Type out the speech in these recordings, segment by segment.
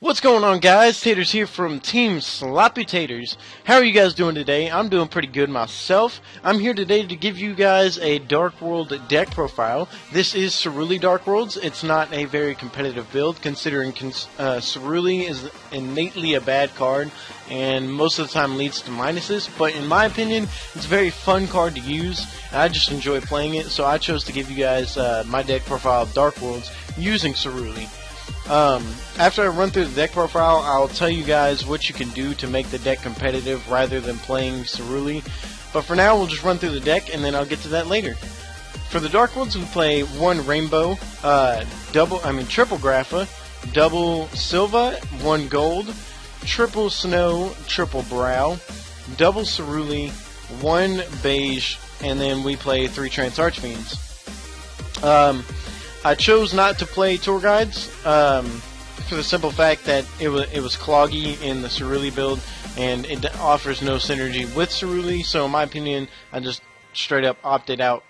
What's going on, guys? Taters here from Team Sloppy Taters. How are you guys doing today? I'm doing pretty good myself. I'm here today to give you guys a Dark World deck profile. This is Ceruli Dark Worlds. It's not a very competitive build, considering Ceruli is innately a bad card and most of the time leads to minuses, but in my opinion, it's a very fun card to use, and I just enjoy playing it, so I chose to give you guys my deck profile of Dark Worlds using Ceruli. After I run through the deck profile, I'll tell you guys what you can do to make the deck competitive rather than playing Ceruli. But for now, we'll just run through the deck, and then I'll get to that later. For the Dark Worlds, we play one Rainbow, triple Grapha, double Silva, one Gold, triple Snow, triple Brow, double Ceruli, one Beige, and then we play three Trance Archfiends. I chose not to play Tour Guides for the simple fact that it was cloggy in the Ceruli build, and it offers no synergy with Ceruli, so in my opinion, I just straight up opted out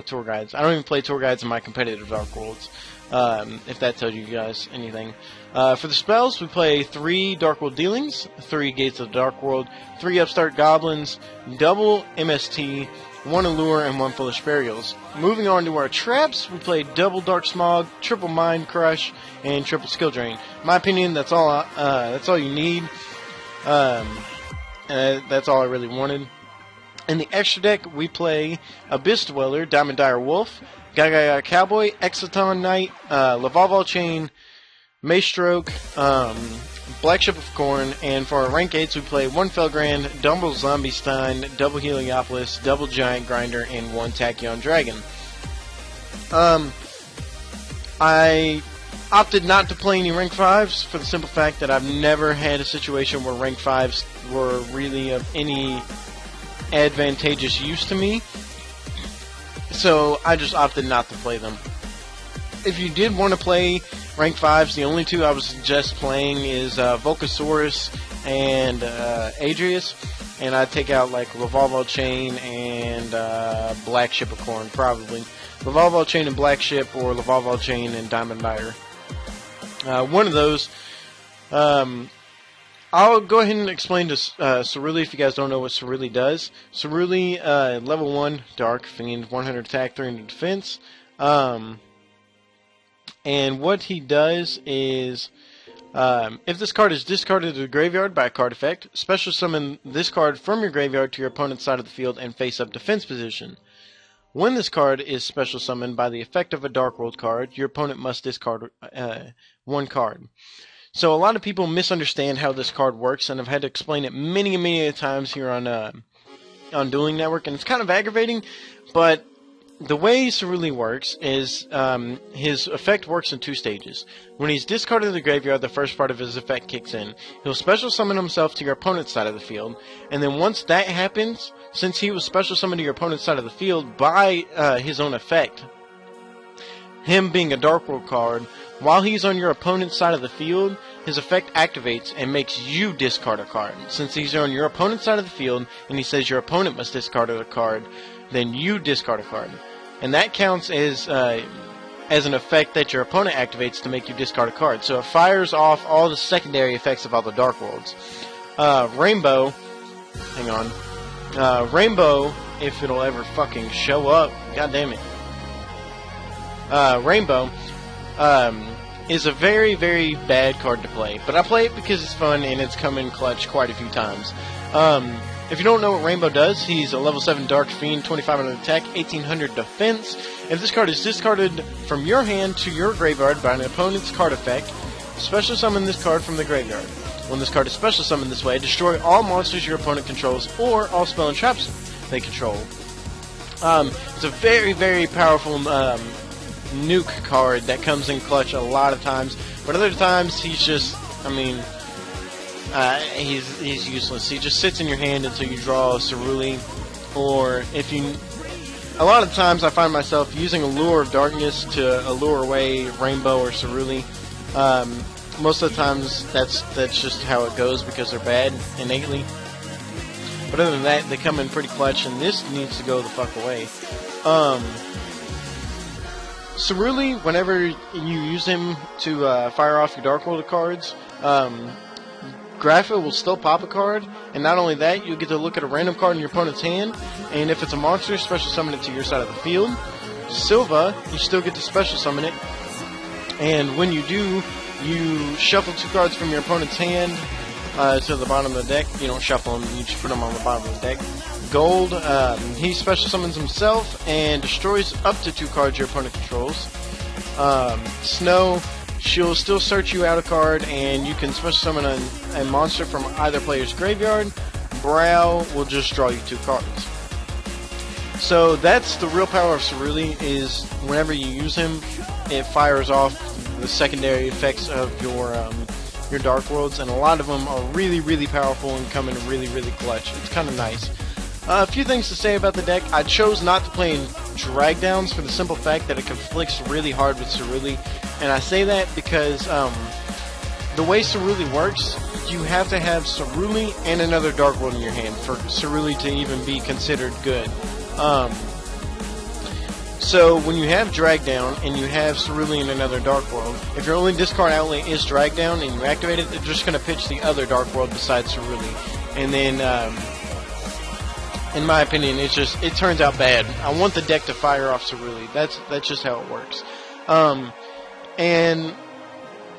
Tour Guides. I don't even play Tour Guides in my competitive Dark Worlds, if that tells you guys anything. For the spells, we play 3 Dark World Dealings, 3 Gates of the Dark World, 3 Upstart Goblins, double MST, 1 Allure, and 1 Foolish Burials. Moving on to our traps, we play double Dark Smog, triple Mind Crush, and triple Skill Drain. In my opinion, that's all you need. That's all I really wanted. In the extra deck, we play Abyss Dweller, Diamond Dire Wolf, Gaga Cowboy, Exciton Knight, Lavalval Chain, Maestroke, Black Ship of Corn, and for our rank 8s we play 1 Felgrand, double Zombie Stein, double Heliopolis, double Giant Grinder, and 1 Tachyon Dragon. I opted not to play any rank 5s for the simple fact that I've never had a situation where rank 5s were really of any advantageous use to me, so I just opted not to play them. If you did want to play rank 5s, the only 2 I would suggest playing is Volcasaurus and Adrius, and I'd take out like Lavalval Chain and Black Ship of Corn, probably. Lavalval Chain and Black Ship, or Lavalval Chain and Diamond Dire. One of those. I'll go ahead and explain to Ceruli if you guys don't know what Ceruli does. Ceruli, level 1, Dark Fiend, 100 attack, 300 defense. And what he does is, if this card is discarded to the graveyard by a card effect, special summon this card from your graveyard to your opponent's side of the field and face up defense position. When this card is special summoned by the effect of a Dark World card, your opponent must discard 1 card. So a lot of people misunderstand how this card works, and I've had to explain it many times here on Dueling Network, and it's kind of aggravating, but the way Ceruli works is his effect works in 2 stages. When he's discarded to the graveyard, the first part of his effect kicks in. He'll special summon himself to your opponent's side of the field, and then once that happens, since he was special summoned to your opponent's side of the field by his own effect, him being a Dark World card, while he's on your opponent's side of the field, his effect activates and makes you discard a card. Since he's on your opponent's side of the field, and he says your opponent must discard a card, then you discard a card. And that counts as an effect that your opponent activates to make you discard a card. So it fires off all the secondary effects of all the Dark Worlds. Rainbow, hang on. Rainbow, if it'll ever fucking show up, god damn it. Rainbow is a very bad card to play, but I play it because it's fun and it's come in clutch quite a few times. If you don't know what Rainbow does, he's a level 7 Dark Fiend, 2500 attack, 1800 defense. If this card is discarded from your hand to your graveyard by an opponent's card effect, special summon this card from the graveyard. When this card is special summoned this way, destroy all monsters your opponent controls or all spell and traps they control. It's a very powerful nuke card that comes in clutch a lot of times, but other times he's just, he's useless. He just sits in your hand until you draw a Ceruli, or if you... A lot of times I find myself using Allure of Darkness to allure away Rainbow or Ceruli. Most of the times that's just how it goes because they're bad innately. But other than that, they come in pretty clutch, and this needs to go the fuck away. Ceruli, whenever you use him to fire off your Dark World cards, Grapha will still pop a card, and not only that, you'll get to look at a random card in your opponent's hand, and if it's a monster, special summon it to your side of the field. Silva, you still get to special summon it, and when you do, you shuffle 2 cards from your opponent's hand to the bottom of the deck. You don't shuffle them, you just put them on the bottom of the deck. Gold, he special summons himself and destroys up to 2 cards your opponent controls. Snow, she'll still search you out a card, and you can special summon a monster from either player's graveyard. Brow will just draw you 2 cards. So that's the real power of Ceruli, is whenever you use him, it fires off the secondary effects of your Dark Worlds, and a lot of them are really, really powerful and come in really, really clutch. It's kind of nice. A few things to say about the deck. I chose not to play in drag downs for the simple fact that it conflicts really hard with Ceruli, and I say that because the way Ceruli works, you have to have Ceruli and another Dark World in your hand for Ceruli to even be considered good. So when you have drag down and you have Ceruli and another Dark World, if your only discard outlay is drag down and you activate it, they're just going to pitch the other Dark World besides Ceruli, and then in my opinion, it turns out bad. I want the deck to fire off Ceruli. That's just how it works. And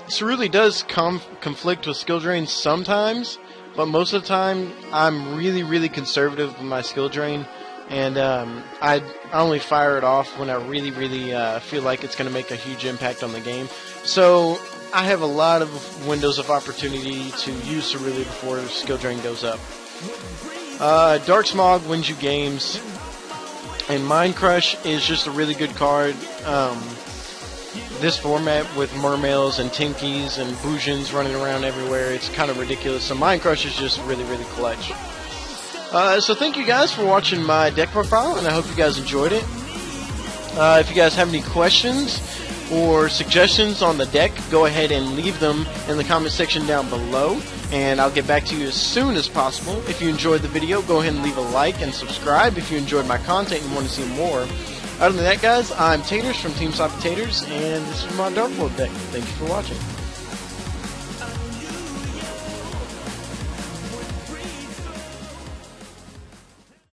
Ceruli does conflict with skill drain sometimes, but most of the time I'm really, really conservative with my skill drain, and I only fire it off when I really, really feel like it's going to make a huge impact on the game. So I have a lot of windows of opportunity to use Ceruli before skill drain goes up. Dark Smog wins you games, and Mind Crush is just a really good card. This format with Mermails and Tinkies and Boujins running around everywhere, it's kind of ridiculous. So Mind Crush is just really, really clutch. So thank you guys for watching my deck profile, and I hope you guys enjoyed it. If you guys have any questions or suggestions on the deck, go ahead and leave them in the comment section down below, and I'll get back to you as soon as possible. If you enjoyed the video, go ahead and leave a like and subscribe if you enjoyed my content and want to see more. Other than that, guys, I'm Taters from Team Sloppy Taters, and this is my Dark World deck. Thank you for watching.